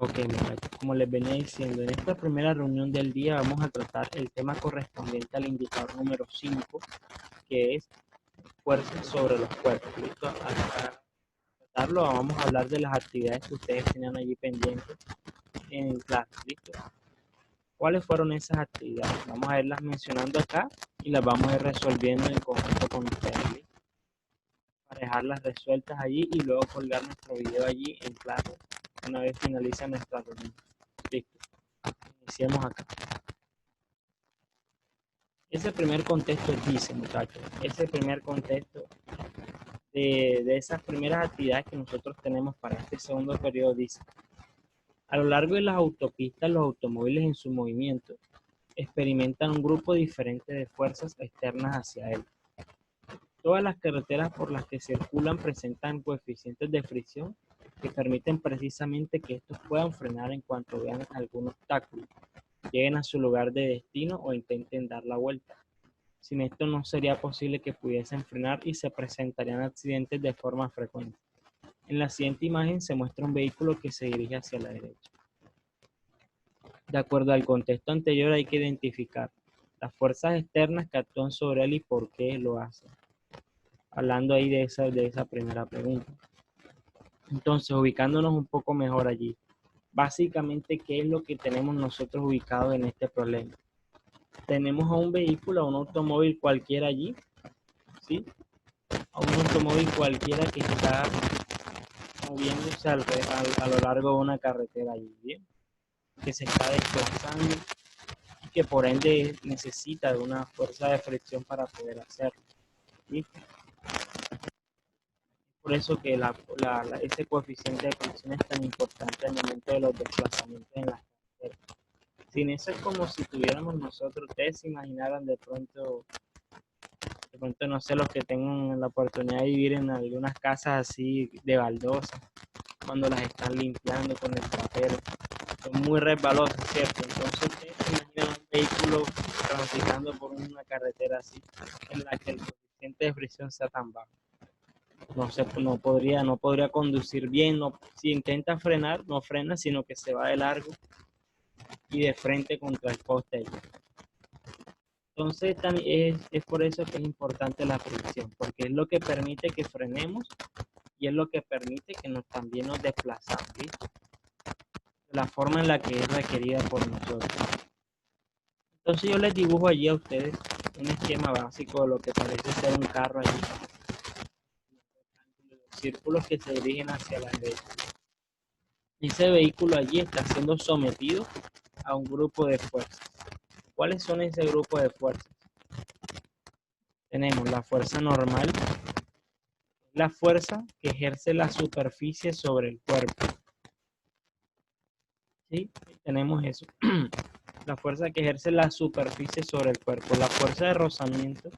Ok, muchachos, como les venía diciendo, en esta primera reunión del día vamos a tratar el tema correspondiente al indicador número 5, que es fuerza sobre los cuerpos. ¿Listo? Para tratarlo vamos a hablar de las actividades que ustedes tenían allí pendientes en clase. ¿Listo? ¿Cuáles fueron esas actividades? Vamos a irlas mencionando acá y las vamos a ir resolviendo en conjunto con ustedes. ¿Listo? Para dejarlas resueltas allí y luego colgar nuestro video allí en clase una vez finaliza nuestra reunión. Listo. Iniciemos acá. Ese primer contexto dice, muchachos, ese primer contexto de esas primeras actividades que nosotros tenemos para este segundo periodo dice: a lo largo de las autopistas, los automóviles en su movimiento experimentan un grupo diferente de fuerzas externas hacia él. Todas las carreteras por las que circulan presentan coeficientes de fricción que permiten precisamente que estos puedan frenar en cuanto vean algún obstáculo, lleguen a su lugar de destino o intenten dar la vuelta. Sin esto no sería posible que pudiesen frenar y se presentarían accidentes de forma frecuente. En la siguiente imagen se muestra un vehículo que se dirige hacia la derecha. De acuerdo al contexto anterior hay que identificar las fuerzas externas que actúan sobre él y por qué lo hacen. Hablando ahí de esa primera pregunta. Entonces, ubicándonos un poco mejor allí. Básicamente, ¿qué es lo que tenemos nosotros ubicados en este problema? Tenemos a un vehículo, a un automóvil cualquiera allí, ¿sí? A un automóvil cualquiera que está moviéndose a lo largo de una carretera allí, ¿bien? Que se está desplazando y que por ende necesita de una fuerza de fricción para poder hacerlo. ¿Listo? Por eso que ese coeficiente de fricción es tan importante al momento de los desplazamientos en las carreteras. Sin eso es como si tuviéramos nosotros, ustedes se imaginaran de pronto no sé, los que tengan la oportunidad de vivir en algunas casas así de baldosa, cuando las están limpiando con el trapero, son muy resbalosas, ¿cierto? Entonces ustedes se imaginan un vehículo transitando por una carretera así, en la que el coeficiente de fricción sea tan bajo. No podría conducir bien, si intenta frenar, no frena, sino que se va de largo y de frente contra el poste. Entonces es por eso que es importante la fricción, porque es lo que permite que frenemos y es lo que permite que también nos desplazamos, ¿sí? De la forma en la que es requerida por nosotros. Entonces yo les dibujo allí a ustedes un esquema básico de lo que parece ser un carro allí. Círculos que se dirigen hacia la derecha. Ese vehículo allí está siendo sometido a un grupo de fuerzas. ¿Cuáles son ese grupo de fuerzas? Tenemos la fuerza normal, la fuerza que ejerce la superficie sobre el cuerpo. ¿Sí? Tenemos eso. La fuerza que ejerce la superficie sobre el cuerpo. La fuerza de rozamiento,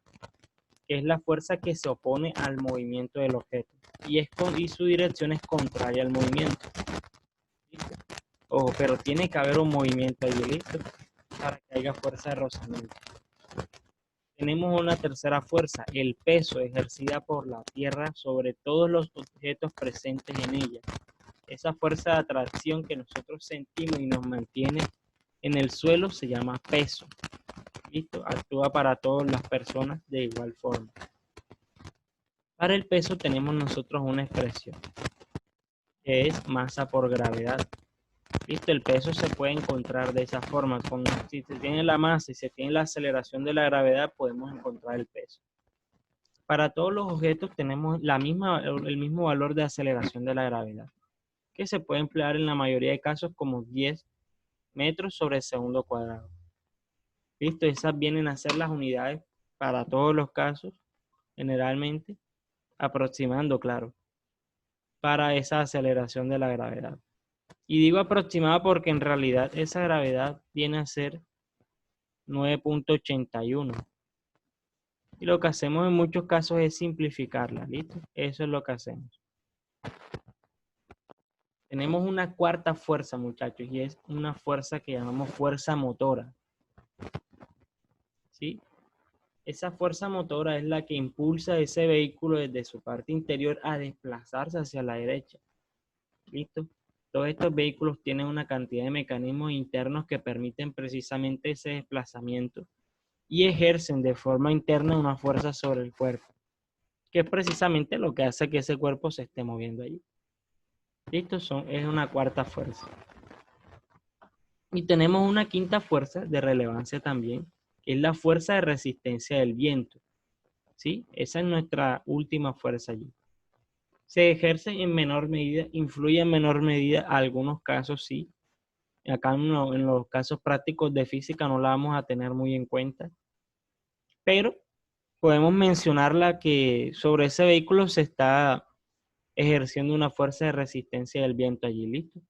que es la fuerza que se opone al movimiento del objeto. Y su dirección es contraria al movimiento. ¿Listo? Ojo, pero tiene que haber un movimiento ahí, ¿listo? Para que haya fuerza de rozamiento. Tenemos una tercera fuerza, el peso ejercida por la Tierra sobre todos los objetos presentes en ella. Esa fuerza de atracción que nosotros sentimos y nos mantiene en el suelo se llama peso. ¿Listo? Actúa para todas las personas de igual forma. Para el peso tenemos nosotros una expresión, que es masa por gravedad. ¿Listo? El peso se puede encontrar de esa forma. Si se tiene la masa y se tiene la aceleración de la gravedad, podemos encontrar el peso. Para todos los objetos tenemos el mismo valor de aceleración de la gravedad, que se puede emplear en la mayoría de casos como 10 metros sobre segundo cuadrado. ¿Listo? Esas vienen a ser las unidades para todos los casos, generalmente, aproximando, claro, para esa aceleración de la gravedad. Y digo aproximada porque en realidad esa gravedad viene a ser 9.81. Y lo que hacemos en muchos casos es simplificarla, ¿listo? Eso es lo que hacemos. Tenemos una cuarta fuerza, muchachos, y es una fuerza que llamamos fuerza motora. ¿Sí? Esa fuerza motora es la que impulsa a ese vehículo desde su parte interior a desplazarse hacia la derecha. ¿Listo? Todos estos vehículos tienen una cantidad de mecanismos internos que permiten precisamente ese desplazamiento y ejercen de forma interna una fuerza sobre el cuerpo, que es precisamente lo que hace que ese cuerpo se esté moviendo allí. Listo, es una cuarta fuerza. Y tenemos una quinta fuerza de relevancia también, que es la fuerza de resistencia del viento. ¿Sí? Esa es nuestra última fuerza allí. Se ejerce en menor medida, influye en menor medida, algunos casos sí. Acá en los casos prácticos de física no la vamos a tener muy en cuenta, pero podemos mencionarla que sobre ese vehículo se está ejerciendo una fuerza de resistencia del viento allí, ¿listo?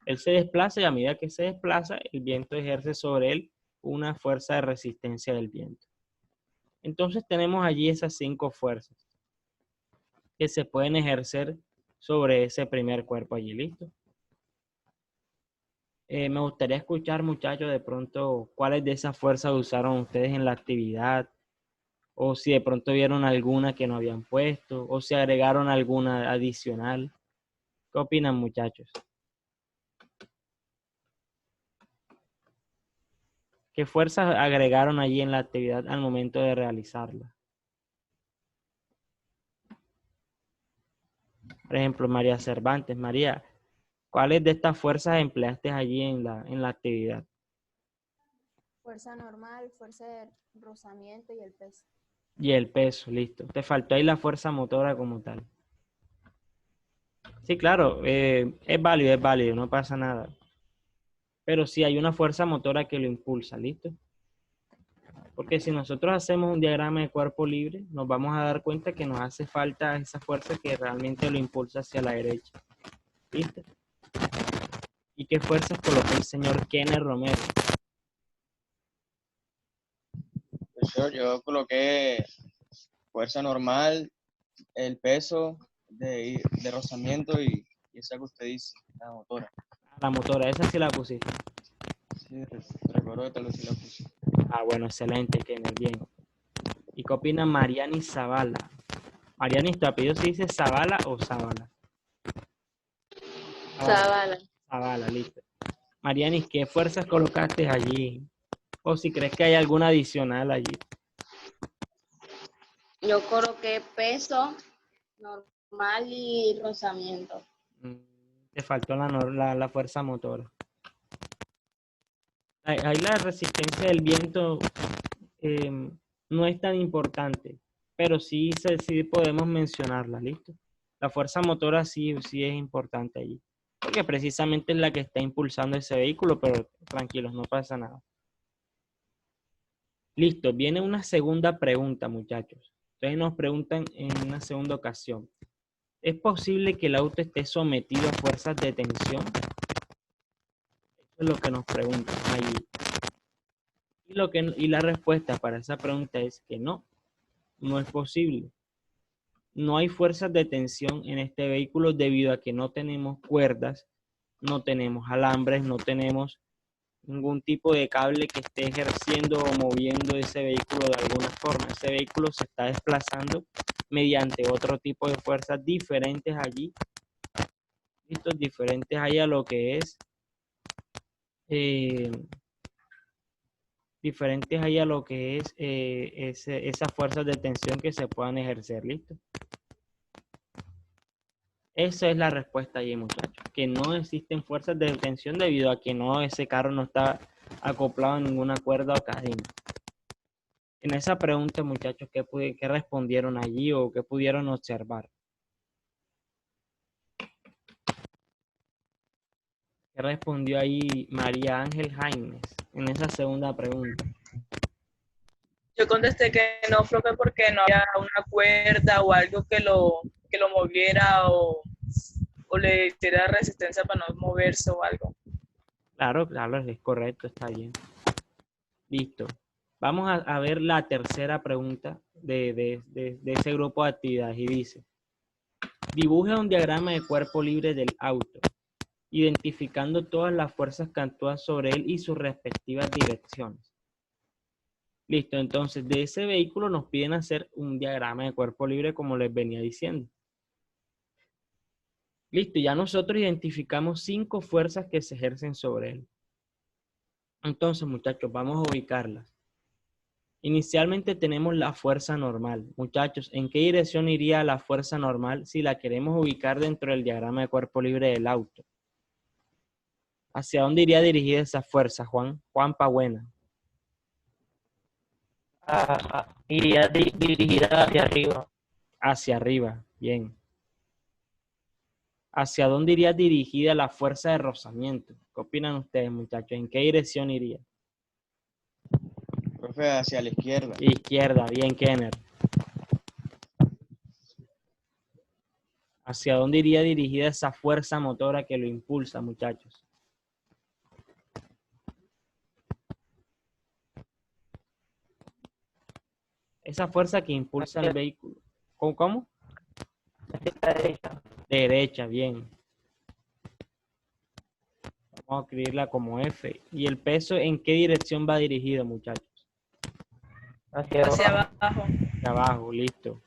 Él se desplaza y a medida que se desplaza, el viento ejerce sobre él una fuerza de resistencia del viento. Entonces tenemos allí esas 5 fuerzas que se pueden ejercer sobre ese primer cuerpo allí, ¿listo? Me gustaría escuchar, muchachos, de pronto, cuáles de esas fuerzas usaron ustedes en la actividad, o si de pronto vieron alguna que no habían puesto, o si agregaron alguna adicional. ¿Qué opinan, muchachos? ¿Qué fuerzas agregaron allí en la actividad al momento de realizarla? Por ejemplo, María Cervantes. María, ¿cuáles de estas fuerzas empleaste allí en la actividad? Fuerza normal, fuerza de rozamiento y el peso. Y el peso, listo. Te faltó ahí la fuerza motora como tal. Sí, claro, es válido, no pasa nada. Pero sí hay una fuerza motora que lo impulsa, ¿listo? Porque si nosotros hacemos un diagrama de cuerpo libre, nos vamos a dar cuenta que nos hace falta esa fuerza que realmente lo impulsa hacia la derecha. ¿Listo? ¿Y qué fuerzas colocó el señor Kenneth Romero? Profesor, yo coloqué fuerza normal, el peso de rozamiento y esa que usted dice, la motora. La motora, esa sí la pusiste. Sí, recuerdo que tal vez sí la puse. Ah, bueno, excelente, Kenneth, bien. ¿Y qué opina Mariani Zavala? Mariani, ¿tu apellido se dice Zavala o Zavala? Zavala. Zavala, listo. Mariani, ¿qué fuerzas colocaste allí? O si crees que hay alguna adicional allí. Yo coloqué peso normal y rozamiento. Mm, Te faltó la fuerza motora. Ahí la resistencia del viento no es tan importante, pero sí podemos mencionarla, ¿listo? La fuerza motora sí es importante allí, porque precisamente es la que está impulsando ese vehículo, pero tranquilos, no pasa nada. Listo, viene una segunda pregunta, muchachos. Ustedes nos preguntan en una segunda ocasión. ¿Es posible que el auto esté sometido a fuerzas de tensión? Eso es lo que nos preguntan allí. Y la respuesta para esa pregunta es que no, no es posible. No hay fuerzas de tensión en este vehículo debido a que no tenemos cuerdas, no tenemos alambres, no tenemos ningún tipo de cable que esté ejerciendo o moviendo ese vehículo de alguna forma. Ese vehículo se está desplazando mediante otro tipo de fuerzas diferentes allí, estos diferentes ahí a lo que es, eh, diferentes ahí a lo que es esas fuerzas de tensión que se puedan ejercer, ¿listo? Esa es la respuesta allí, muchachos, que no existen fuerzas de tensión debido a que ese carro no está acoplado a ninguna cuerda o cadena. En esa pregunta, muchachos, ¿qué respondieron allí o qué pudieron observar? ¿Qué respondió ahí María Ángel Jaimes en esa segunda pregunta? Yo contesté que no, profe, porque no había una cuerda o algo que lo moviera o le hiciera resistencia para no moverse o algo. Claro, claro, es correcto, está bien. Listo. Vamos a ver la tercera pregunta de ese grupo de actividades y dice, dibuje un diagrama de cuerpo libre del auto, identificando todas las fuerzas que actúan sobre él y sus respectivas direcciones. Listo, entonces de ese vehículo nos piden hacer un diagrama de cuerpo libre como les venía diciendo. Listo, ya nosotros identificamos 5 fuerzas que se ejercen sobre él. Entonces, muchachos, vamos a ubicarlas. Inicialmente tenemos la fuerza normal. Muchachos, ¿en qué dirección iría la fuerza normal si la queremos ubicar dentro del diagrama de cuerpo libre del auto? ¿Hacia dónde iría dirigida esa fuerza, Juan? Juan Pabuena. Iría dirigida hacia arriba. Hacia arriba, bien. ¿Hacia dónde iría dirigida la fuerza de rozamiento? ¿Qué opinan ustedes, muchachos? ¿En qué dirección iría? Profe, hacia la izquierda. Izquierda, bien, Kenner. ¿Hacia dónde iría dirigida esa fuerza motora que lo impulsa, muchachos? Esa fuerza que impulsa el vehículo. ¿Cómo? Hacia la derecha. Derecha, bien. Vamos a escribirla como F. ¿Y el peso en qué dirección va dirigido, muchachos? Hacia Hacia abajo. abajo. Hacia abajo, listo.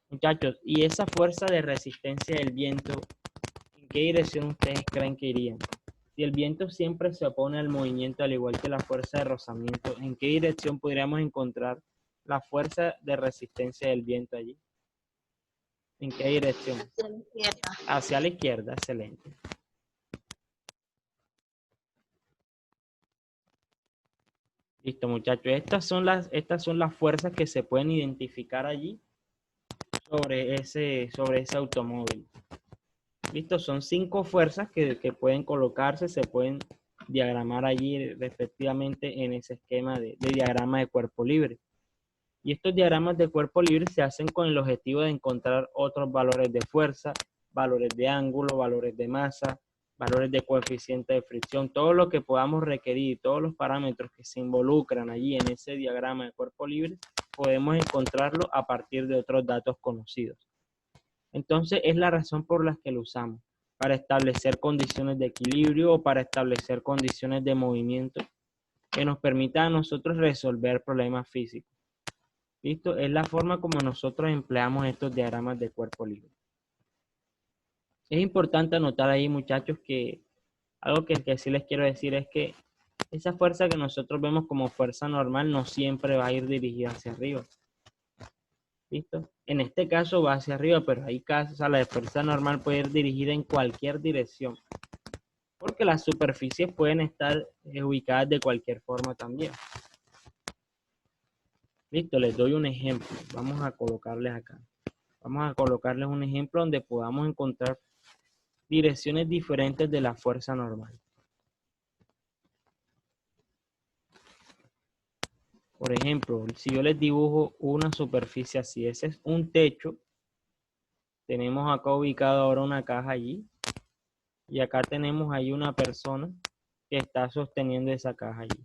Muchachos, ¿y esa fuerza de resistencia del viento, en qué dirección ustedes creen que irían? Si el viento siempre se opone al movimiento, al igual que la fuerza de rozamiento, ¿en qué dirección podríamos encontrar la fuerza de resistencia del viento allí? ¿En qué dirección? Hacia la izquierda. Hacia la izquierda, excelente. Listo, muchachos. Estas son las fuerzas que se pueden identificar allí sobre ese automóvil. Listo, son 5 fuerzas que pueden colocarse, se pueden diagramar allí respectivamente en ese esquema de diagrama de cuerpo libre. Y estos diagramas de cuerpo libre se hacen con el objetivo de encontrar otros valores de fuerza, valores de ángulo, valores de masa, valores de coeficiente de fricción, todo lo que podamos requerir, todos los parámetros que se involucran allí en ese diagrama de cuerpo libre, podemos encontrarlo a partir de otros datos conocidos. Entonces, es la razón por la que lo usamos, para establecer condiciones de equilibrio o para establecer condiciones de movimiento que nos permitan a nosotros resolver problemas físicos. ¿Listo? Es la forma como nosotros empleamos estos diagramas de cuerpo libre. Es importante anotar ahí, muchachos, que algo que sí les quiero decir es que esa fuerza que nosotros vemos como fuerza normal no siempre va a ir dirigida hacia arriba. ¿Listo? En este caso va hacia arriba, pero hay casos, o sea, la fuerza normal puede ir dirigida en cualquier dirección. Porque las superficies pueden estar ubicadas de cualquier forma también. Listo, les doy un ejemplo. Vamos a colocarles acá. Vamos a colocarles un ejemplo donde podamos encontrar direcciones diferentes de la fuerza normal. Por ejemplo, si yo les dibujo una superficie así, ese es un techo. Tenemos acá ubicado ahora una caja allí. Y acá tenemos ahí una persona que está sosteniendo esa caja allí.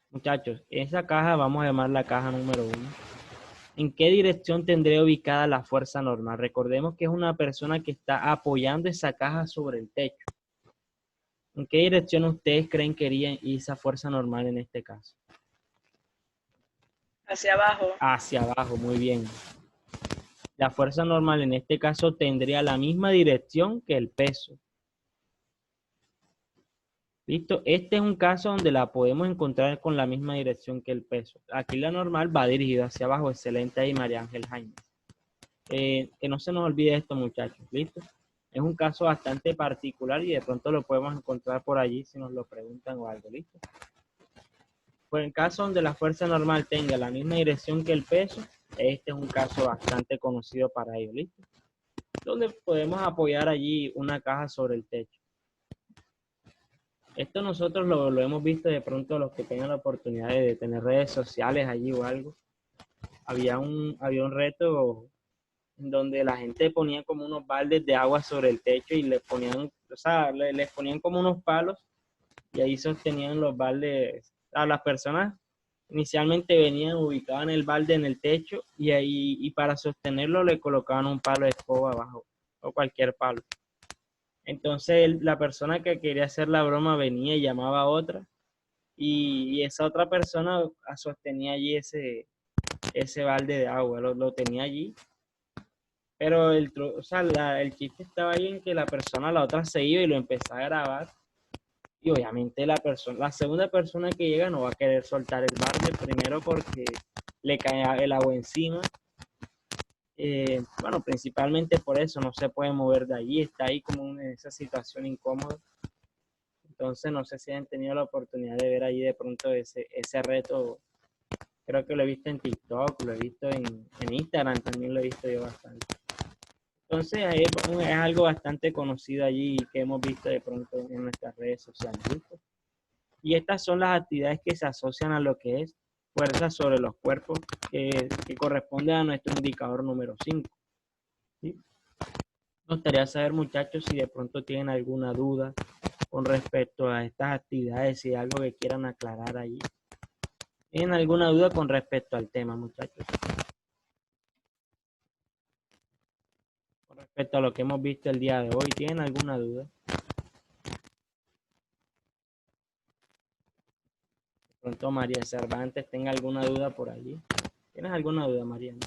Muchachos, esa caja vamos a llamar la caja número 1. ¿En qué dirección tendría ubicada la fuerza normal? Recordemos que es una persona que está apoyando esa caja sobre el techo. ¿En qué dirección ustedes creen que iría esa fuerza normal en este caso? Hacia abajo. Hacia abajo, muy bien. La fuerza normal en este caso tendría la misma dirección que el peso. ¿Listo? Este es un caso donde la podemos encontrar con la misma dirección que el peso. Aquí la normal va dirigida hacia abajo. Excelente ahí, María Ángel Jaime. Que no se nos olvide esto, muchachos. ¿Listo? Es un caso bastante particular y de pronto lo podemos encontrar por allí si nos lo preguntan o algo. ¿Listo? Pues en caso donde la fuerza normal tenga la misma dirección que el peso, este es un caso bastante conocido para ello. ¿Listo? Donde podemos apoyar allí una caja sobre el techo. Esto nosotros lo hemos visto de pronto los que tengan la oportunidad de tener redes sociales allí o algo. Había un reto en donde la gente ponía como unos baldes de agua sobre el techo y les ponían, o sea, les ponían como unos palos y ahí sostenían los baldes. A las personas inicialmente venían, ubicaban el balde en el techo y ahí y para sostenerlo le colocaban un palo de escoba abajo o cualquier palo. Entonces la persona que quería hacer la broma venía y llamaba a otra y esa otra persona sostenía allí ese ese balde de agua, lo tenía allí. Pero o sea, el chiste estaba ahí en que la persona, la otra se iba y lo empezó a grabar. Y obviamente la segunda persona que llega no va a querer soltar el balde, primero porque le cae el agua encima. Bueno, principalmente por eso no se puede mover de allí, está ahí como en esa situación incómoda. Entonces no sé si han tenido la oportunidad de ver allí de pronto ese reto. Creo que lo he visto en TikTok, lo he visto en Instagram, también lo he visto yo bastante. Entonces es algo bastante conocido allí que hemos visto de pronto en nuestras redes sociales. ¿Listo? Y estas son las actividades que se asocian a lo que es fuerza sobre los cuerpos, que corresponde a nuestro indicador número 5. ¿Sí? Me gustaría saber, muchachos, si de pronto tienen alguna duda con respecto a estas actividades, si hay algo que quieran aclarar allí. ¿Tienen alguna duda con respecto al tema, muchachos? Con respecto a lo que hemos visto el día de hoy, ¿tienen alguna duda? De pronto María Cervantes tenga alguna duda por allí. ¿Tienes alguna duda, Mariana?